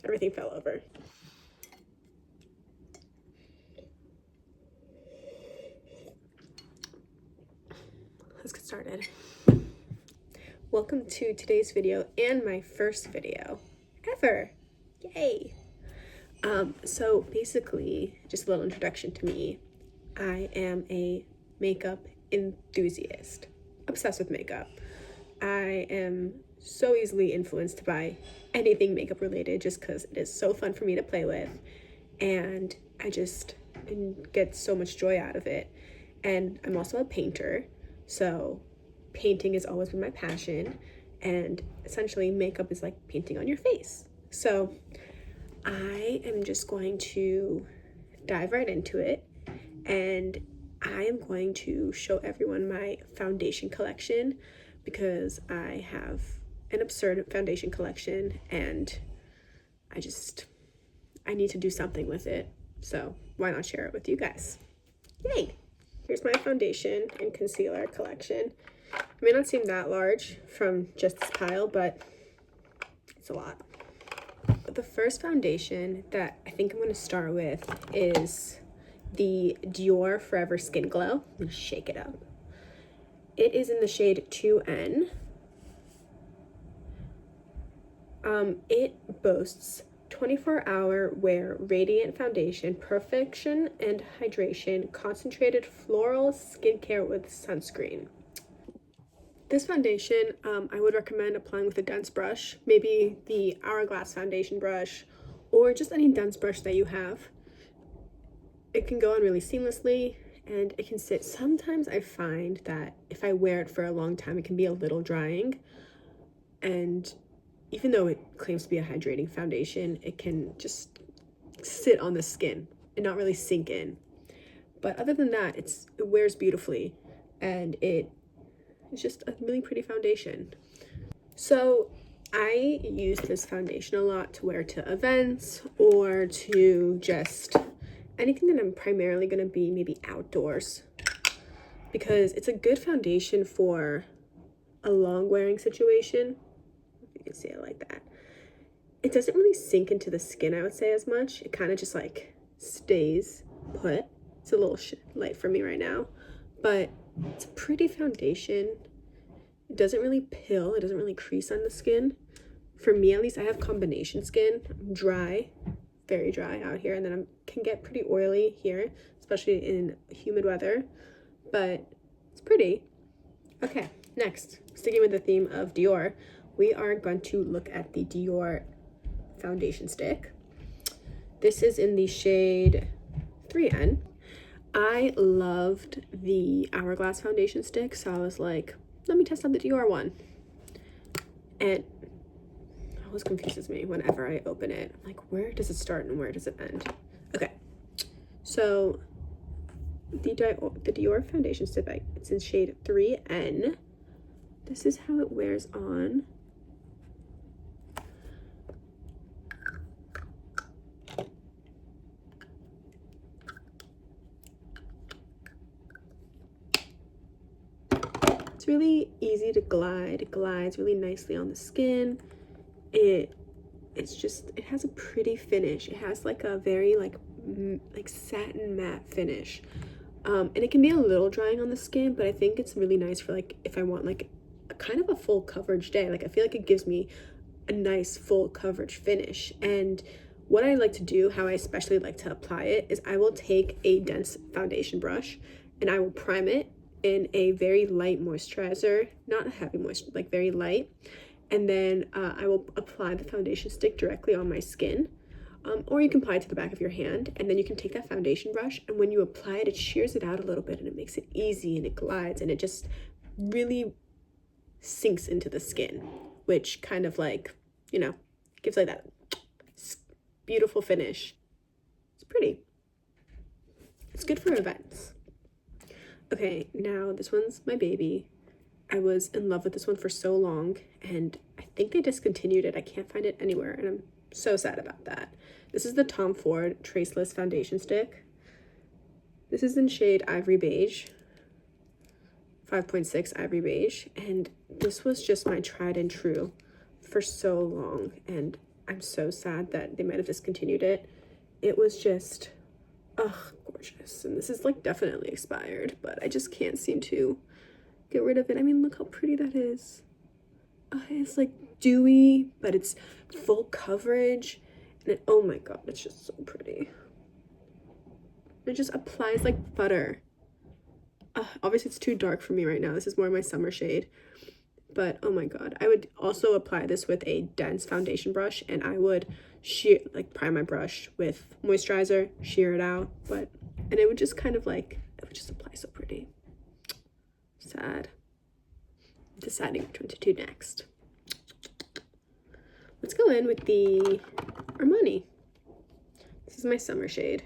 Everything fell over. Let's get started. Welcome to today's video and my first video ever. Yay! So basically, just a little introduction to me. I am a makeup enthusiast, obsessed with makeup. I am so easily influenced by anything makeup related just because it is so fun for me to play with, and I just get so much joy out of it. And I'm also a painter, so painting has always been my passion, and essentially makeup is like painting on your face. So I am just going to dive right into it, and I am going to show everyone my foundation collection because I have an absurd foundation collection and I need to do something with it. So why not share it with you guys? Yay! Here's my foundation and concealer collection. It may not seem that large from just this pile, but it's a lot. The first foundation that I think I'm going to start with is the Dior Forever Skin Glow. I'm going to shake it up. It is in the shade 2N. It boasts 24-hour wear radiant foundation, perfection and hydration, concentrated floral skincare with sunscreen. This foundation, I would recommend applying with a dense brush, maybe the Hourglass foundation brush, or just any dense brush that you have. It can go on really seamlessly, and it can sit. Sometimes I find that if I wear it for a long time, it can be a little drying, and even though it claims to be a hydrating foundation, it can just sit on the skin and not really sink in. But other than that, it wears beautifully, and it's just a really pretty foundation. So I use this foundation a lot to wear to events or to just anything that I'm primarily going to be maybe outdoors, because it's a good foundation for a long wearing situation. If you can see it like that. It doesn't really sink into the skin, I would say, as much. It kind of just like stays put. It's a little light for me right now, but it's a pretty foundation. It doesn't really pill. It doesn't really crease on the skin. For me, at least, I have combination skin. I'm dry, very dry out here, and then I can get pretty oily here, especially in humid weather, but it's pretty. Okay, next, sticking with the theme of Dior, we are going to look at the Dior foundation stick. This is in the shade 3N. I loved the Hourglass foundation stick, so I was like, let me test out the Dior one. And it always confuses me whenever I open it. I'm like, where does it start and where does it end? Okay, so the Dior foundation stick, it's in shade 3N. This is how it wears on. It's really easy to glide. It glides really nicely on the skin. It has a pretty finish. It has like a very like satin matte finish. And it can be a little drying on the skin, but I think it's really nice for like if I want like a kind of a full coverage day. Like I feel like it gives me a nice full coverage finish. And what I like to do, how I especially like to apply it, is I will take a dense foundation brush and I will prime it in a very light moisturizer, not a heavy moisture, like very light. And then I will apply the foundation stick directly on my skin. Or you can apply it to the back of your hand, and then you can take that foundation brush, and when you apply it, it shears it out a little bit, and it makes it easy, and it glides, and it just really sinks into the skin, which kind of like, you know, gives like that beautiful finish. It's pretty. It's good for events. Okay, now this one's my baby. I was in love with this one for so long, and I think they discontinued it. I can't find it anywhere, and I'm so sad about that. This is the Tom Ford Traceless Foundation Stick. This is in shade Ivory Beige, 5.6 Ivory Beige, and this was just my tried and true for so long, and I'm so sad that they might have discontinued it. It was just, ugh, gorgeous. And this is like definitely expired, but I just can't seem to get rid of it. I mean, look how pretty that is. It's like dewy, but it's full coverage. And oh my god, it's just so pretty. It just applies like butter. Obviously it's too dark for me right now. This is more my summer shade. But oh my god, I would also apply this with a dense foundation brush, and I would prime my brush with moisturizer, sheer it out, and it would just kind of like, it would just apply so pretty. Sad. Deciding which one to do next. Let's go in with the Armani. This is my summer shade.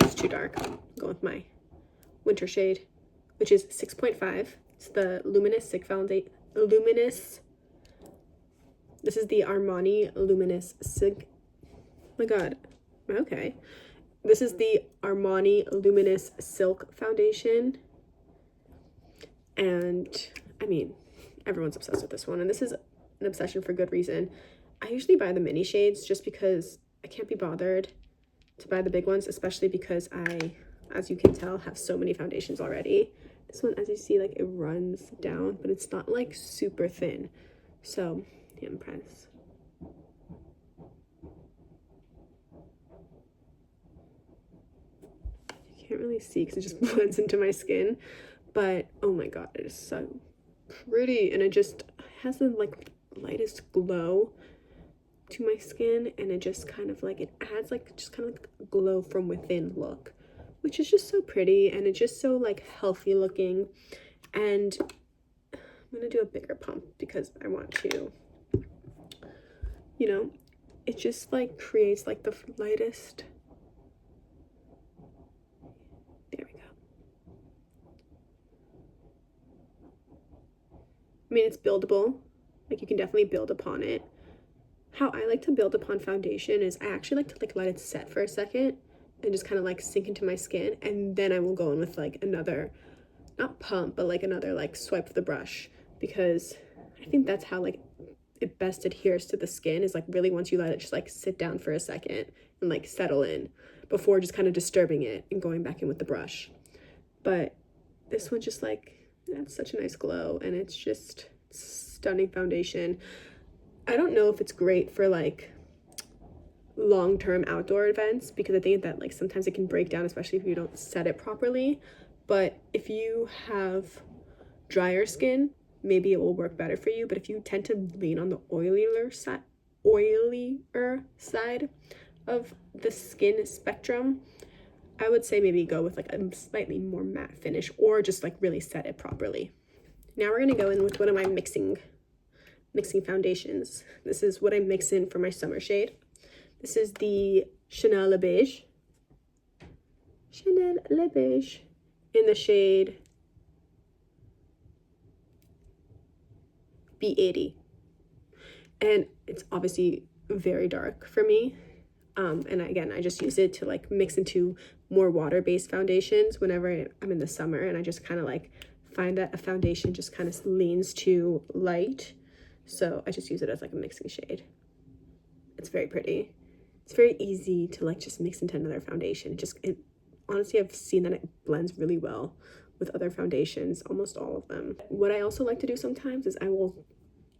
It's too dark. I'll go with my winter shade, which is 6.5. It's the Luminous Luminous. This is the Armani Luminous Sig. Oh my god. Okay. This is the Armani Luminous Silk Foundation. And I mean, everyone's obsessed with this one, and this is an obsession for good reason. I usually buy the mini shades just because I can't be bothered to buy the big ones, especially because I, as you can tell, have so many foundations already. This one, as you see, like, it runs down, but it's not like super thin. So yeah, I'm impressed. You can't really see because it just blends into my skin, but oh my god, it is so pretty, and it just has the like lightest glow to my skin, and it just kind of like, it adds like just kind of like a glow from within look, which is just so pretty, and it's just so like healthy looking. And I'm gonna do a bigger pump because I want to, you know, it just like creates like the lightest. There we go. I mean, it's buildable, like you can definitely build upon it. How I like to build upon foundation is I actually like to like let it set for a second and just kind of like sink into my skin, and then I will go in with like another, not pump, but like another like swipe of the brush, because I think that's how like it best adheres to the skin, is like really once you let it just like sit down for a second and like settle in before just kind of disturbing it and going back in with the brush. But this one just like, it's such a nice glow, and it's just stunning foundation. I don't know if it's great for like long-term outdoor events, because I think that like sometimes it can break down, especially if you don't set it properly. But if you have drier skin, maybe it will work better for you. But if you tend to lean on the oilier side of the skin spectrum, I would say maybe go with like a slightly more matte finish, or just like really set it properly. Now we're gonna go in with one of my mixing foundations. This is what I mix in for my summer shade. This is the Chanel Le Beige in the shade B80, and it's obviously very dark for me, and again, I just use it to like mix into more water-based foundations whenever I'm in the summer, and I just kind of like find that a foundation just kind of leans too light, so I just use it as like a mixing shade. It's very pretty. It's very easy to like just mix into another foundation. It honestly, I've seen that it blends really well with other foundations, almost all of them. What I also like to do sometimes is I will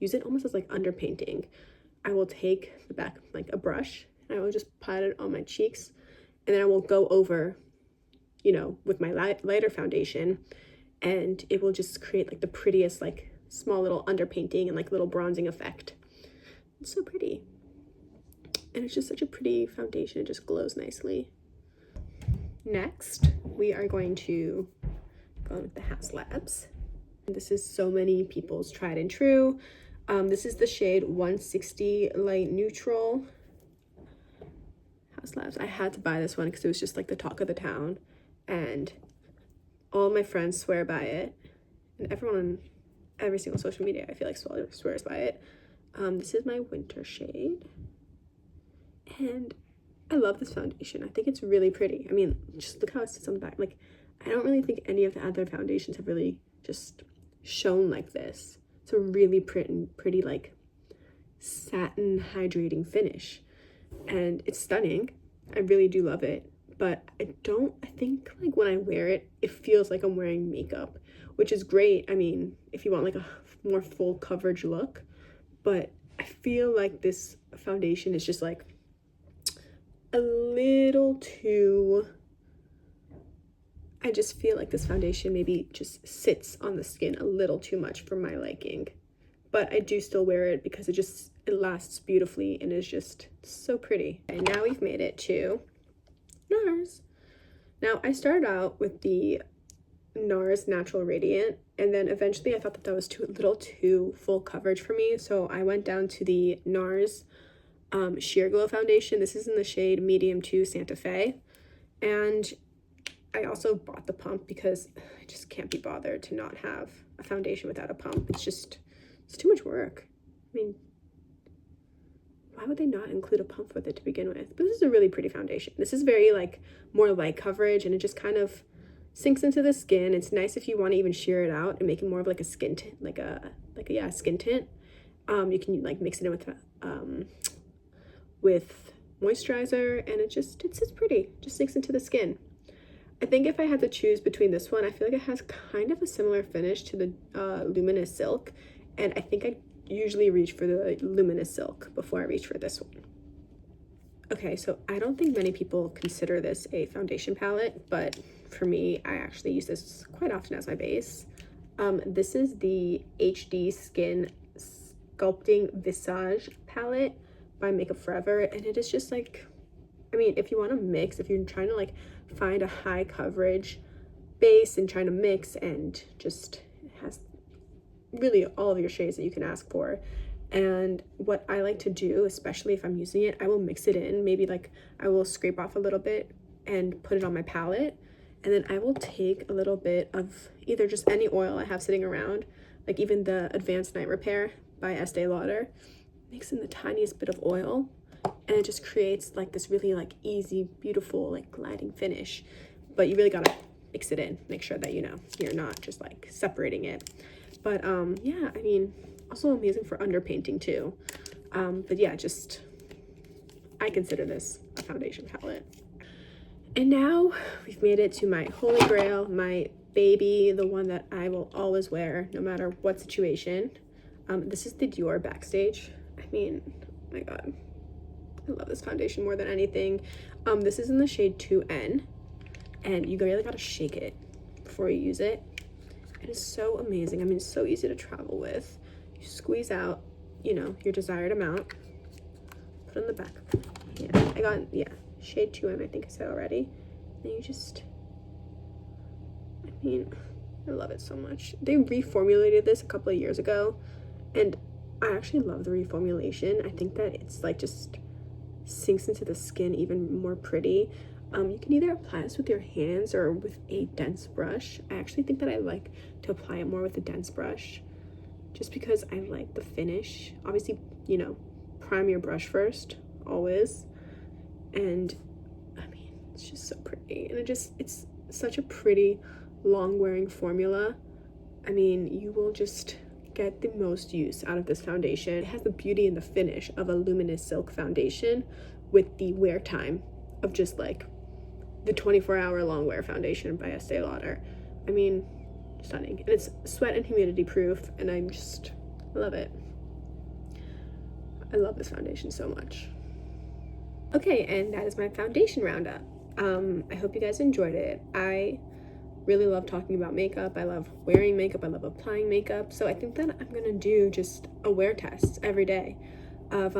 use it almost as like underpainting. I will take the back, like a brush, and I will just pat it on my cheeks, and then I will go over, you know, with my lighter foundation, and it will just create like the prettiest like small little underpainting and like little bronzing effect. It's so pretty, and it's just such a pretty foundation. It just glows nicely. Next, we are going to go with the Haus Labs. This is so many people's tried and true. This is the shade 160 Light Neutral. Haus Labs. I had to buy this one because it was just like the talk of the town, and all my friends swear by it, and everyone on every single social media I feel like swears by it. This is my winter shade, and I love this foundation. I think it's really pretty. I mean, just look how it sits on the back. Like, I don't really think any of the other foundations have really just shown like this. It's a really pretty like satin hydrating finish, and it's stunning. I really do love it, but I think like when I wear it, it feels like I'm wearing makeup, which is great. I mean, if you want like a more full coverage look, but I feel like this foundation is just like a little too, I just feel like this foundation maybe just sits on the skin a little too much for my liking. But I do still wear it because it lasts beautifully and is just so pretty. And now we've made it to NARS. Now I started out with the NARS Natural Radiant, and then eventually I thought that was a little too full coverage for me, so I went down to the NARS Sheer Glow foundation. This is in the shade Medium 2 Santa Fe, and I also bought the pump because I just can't be bothered to not have a foundation without a pump. It's too much work. I mean, why would they not include a pump with it to begin with? But this is a really pretty foundation. This is very like more light coverage, and it just kind of sinks into the skin. It's nice if you want to even sheer it out and make it more of like a skin tint, skin tint. You can like mix it in with moisturizer, and it's just pretty. Just sinks into the skin. I think if I had to choose between this one, I feel like it has kind of a similar finish to the Luminous Silk, and I think I usually reach for the Luminous Silk before I reach for this one. Okay, so I don't think many people consider this a foundation palette, but for me, I actually use this quite often as my base. This is the HD Skin Sculpting Visage palette by Makeup Forever, and it is just like, I mean, if you want to mix, if you're trying to like find a high coverage base and trying to mix, and just it has really all of your shades that you can ask for. And what I like to do, especially if I'm using it, I will mix it in. Maybe like I will scrape off a little bit and put it on my palette, and then I will take a little bit of either just any oil I have sitting around, like even the Advanced Night Repair by Estee Lauder, mix in the tiniest bit of oil, and it just creates like this really like easy, beautiful, like gliding finish. But you really gotta mix it in, make sure that you're not just like separating it. But yeah, I mean, also amazing for underpainting too. But yeah, I consider this a foundation palette. And now we've made it to my holy grail, my baby, the one that I will always wear no matter what situation. This is the Dior Backstage. I mean, oh my god, I love this foundation more than anything. This is in the shade 2N, and you really gotta shake it before you use it. It is so amazing. I mean, it's so easy to travel with. You squeeze out, your desired amount, put on the back. Yeah, shade 2N, I think I said already. And you just, I mean, I love it so much. They reformulated this a couple of years ago, and I actually love the reformulation. I think that it's like just sinks into the skin even more pretty. You can either apply this with your hands or with a dense brush. I actually think that I like to apply it more with a dense brush, just because I like the finish. Obviously, prime your brush first, always. And I mean, it's just so pretty, and it's such a pretty long wearing formula. I mean, you will just get the most use out of this foundation. It has the beauty and the finish of a Luminous Silk foundation with the wear time of just like the 24-hour long wear foundation by Estee Lauder. I mean, stunning. And it's sweat and humidity proof, and I love it. I love this foundation so much. Okay, and that is my foundation roundup. I hope you guys enjoyed it. I really love talking about makeup. I love wearing makeup. I love applying makeup. So I think that I'm gonna do just a wear test every day of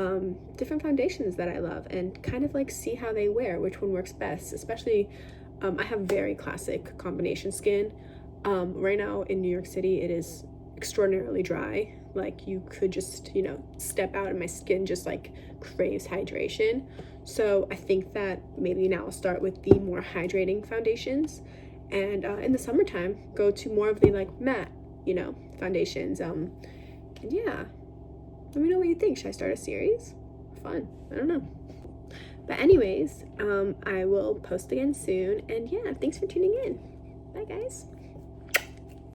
different foundations that I love, and kind of like see how they wear, which one works best. Especially, I have very classic combination skin. Right now in New York City, it is extraordinarily dry. Like, you could just, step out and my skin just like craves hydration. So I think that maybe now I'll start with the more hydrating foundations, and in the summertime go to more of the like matte, foundations. And yeah, let me know what you think. Should I start a series? Fun. I don't know. But anyways, I will post again soon, and yeah, thanks for tuning in. Bye guys.